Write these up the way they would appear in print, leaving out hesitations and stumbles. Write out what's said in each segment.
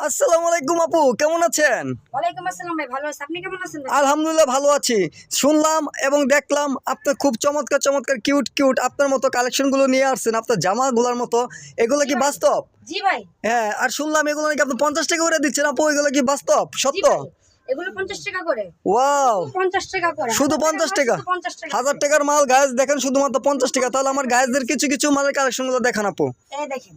আসসালামু আলাইকুম আপু, কেমন আছেন? ওয়ালাইকুম আসসালাম ভাই, ভালো আছি। আপনি কেমন আছেন ভাই? আলহামদুলিল্লাহ ভালো আছি। শুনলাম এবং দেখলাম আপনি খুব চমৎকার চমৎকার কিউট কিউট আপনার মতো কালেকশনগুলো নিয়ে আসছেন, আপনার জামাগুলোর মতো। এগুলো জি কি ভাই। বাস্তব? জি ভাই। হ্যাঁ, আর শুনলাম এগুলো নাকি আপনি 50 টাকা করে দিচ্ছেন আপু, এগুলো কি বাস্তব জি সত্য? ভাই। এগুলো 50 টাকা করে। ওয়াও, 50 টাকা করে। শুধু 1000 50 টাকা? শুধু 50 টাকা। 1000 টাকার মাল গাছ দেখেন শুধুমাত্র 50 টাকা। তাহলে আমার গাছদের কিছু কিছু মালের কালেকশনগুলো দেখান আপু। এই দেখেন।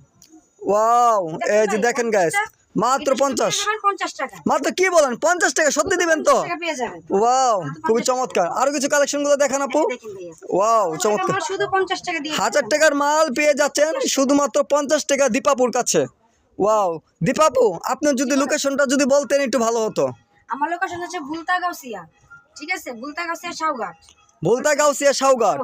ওয়াও, এই যে ভাই, দেখেন 50 গাছ টা, মাত্র এটা শুধু 50। পেয়ে যাবেন 50 টাকা। মাত্র কি বলেন, 50 টাকা সত্যি দিবেন তো? 50 টাকা পেয়ে যাবেন। ওয়াও, খুবই 50 চমৎকার। আরো কিছু কালেকশন গুলো দেখান আপু। এই দেখেন ভাইয়া। ওয়াও, এটা চমৎকার। আমার শুধু 50 টাকা দিয়ে 1000 টাকার মাল পেয়ে যাচ্ছেন শুধুমাত্র 50 টাকা দীপাপুর কাছে। ওয়াও, দীপাপু আপনি যদি লোকেশনটা যদি বলতেন একটু ভালো হতো। আমার লোকেশন হচ্ছে ভুলতা গাউসিয়া। ঠিক আছে? ভুলতা গাউসিয়া সাউঘাট। ভুলতা গাউসিয়া সাউঘাট।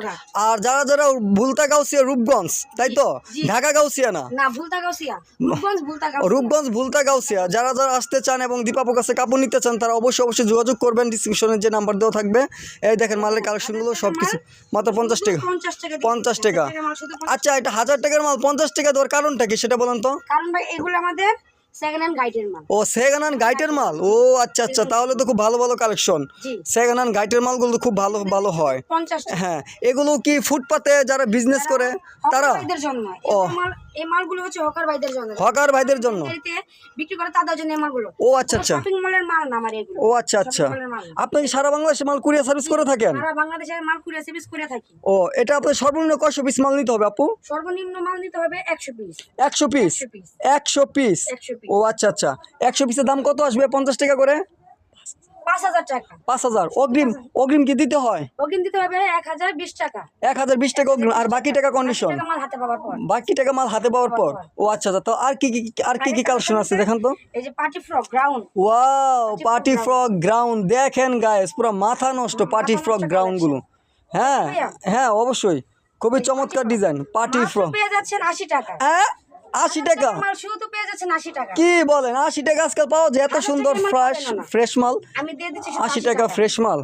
আর যারা যারা ভুলতা গাউসিয়া রূপগঞ্জ, তাই তো? জি। ঢাকা গাউসিয়া না, না, ভুলতা গাউসিয়া। রূপগঞ্জ ভুলতা গাউসিয়া। রূপগঞ্জ ভুলতা গাউসিয়া। যারা যারা আসতে চান এবং দীপাপুর কাছে কাপড় নিতে চান তারা অবশ্যই অবশ্যই যোগাযোগ করবেন, ডিসক্রিপশনে যে নাম্বার দেওয়া থাকবে। এই দেখেন মালের কালেকশনগুলো সব কিছু মাত্র 50 টাকা। 50 টাকা দিয়ে 50 টাকা। 1000 টাকার মাল শুধু 50 আচ্ছা, এটা 1000 টাকার মাল 50 টাকা দেওয়ার কারণটা কি সেটা বলেন তো? কারণ ভাই এগুলো আমাদের সেকেন্ড হ্যান্ড গাইডের মাল। ও, সেকেন্ড হ্যান্ড গাইটের মাল। ও আচ্ছা আচ্ছা, তাহলে তো খুব ভালো ভালো কালেকশন। জি। সেকেন্ড হ্যান্ড গাইটের মালগুলো খুব ভালো ভালো হয়। 50 টাকা। হ্যাঁ, এগুলো কি ফুটপাতে যারা বিজনেস করে তারা? হকার ভাইদের জন্য। ও। এই মালগুলো হচ্ছে হকার ভাইদের জন্য। হকার ভাইদের জন্য? গাড়িতে বিক্রি করে তাদের জন্য এই মালগুলো। ও আচ্ছা আচ্ছা। শপিং মলের মাল না আমার এগুলো। ও আচ্ছা আচ্ছা। শপিং মলের মাল না। আপনি কি সারা বাংলাদেশে মাল কুরিয়ার সার্ভিস করে থাকেন? সারা বাংলাদেশের মাল কুরিয়ার সার্ভিস করে থাকি। ও, এটা আপনার সর্বনিম্ন কয়শো পিস মাল নিতে হবে আপু? সর্বনিম্ন মাল নিতে হবে 100 piece. 100 piece? 100 piece. 100 piece? 100 piece. ও আচ্ছা আচ্ছা। 100 পিসের দাম কত আসবে? 50 টাকা করে? 5000 টাকা। 5000 অগ্রিম? অগ্রিম কি দিতে হয়? অগ্রিম দিতে হবে 1020 টাকা। 1020 টাকা অগ্রিম, আর বাকি টাকা কন্ডিশন? টাকা মাল হাতে পাওয়ার পর। বাকি টাকা মাল হাতে পাওয়ার পর? ও আচ্ছা আচ্ছা। তো আর কি কি কালেকশন আছে দেখান তো। এই যে party frock ground. Wow, party frock ground দেখেন গাইস, পুরো মাথা নষ্ট পার্টি ফ্রক গ্রাউন্ড গুলো। হ্যাঁ হ্যাঁ, অবশ্যই খুবই চমৎকার ডিজাইন পার্টি ফ্রক। পেয়ে যাচ্ছেন 80 টাকা। 80 টাকা? মাল শুধু পেয়ে যাচ্ছেন 80 টাকা। কি বলেন, 80 টাকা আজকাল পাওয়া যায় এত সুন্দর ফ্রেশ মাল? আমি দিয়ে দিচ্ছি 80 টাকা ফ্রেশ মাল।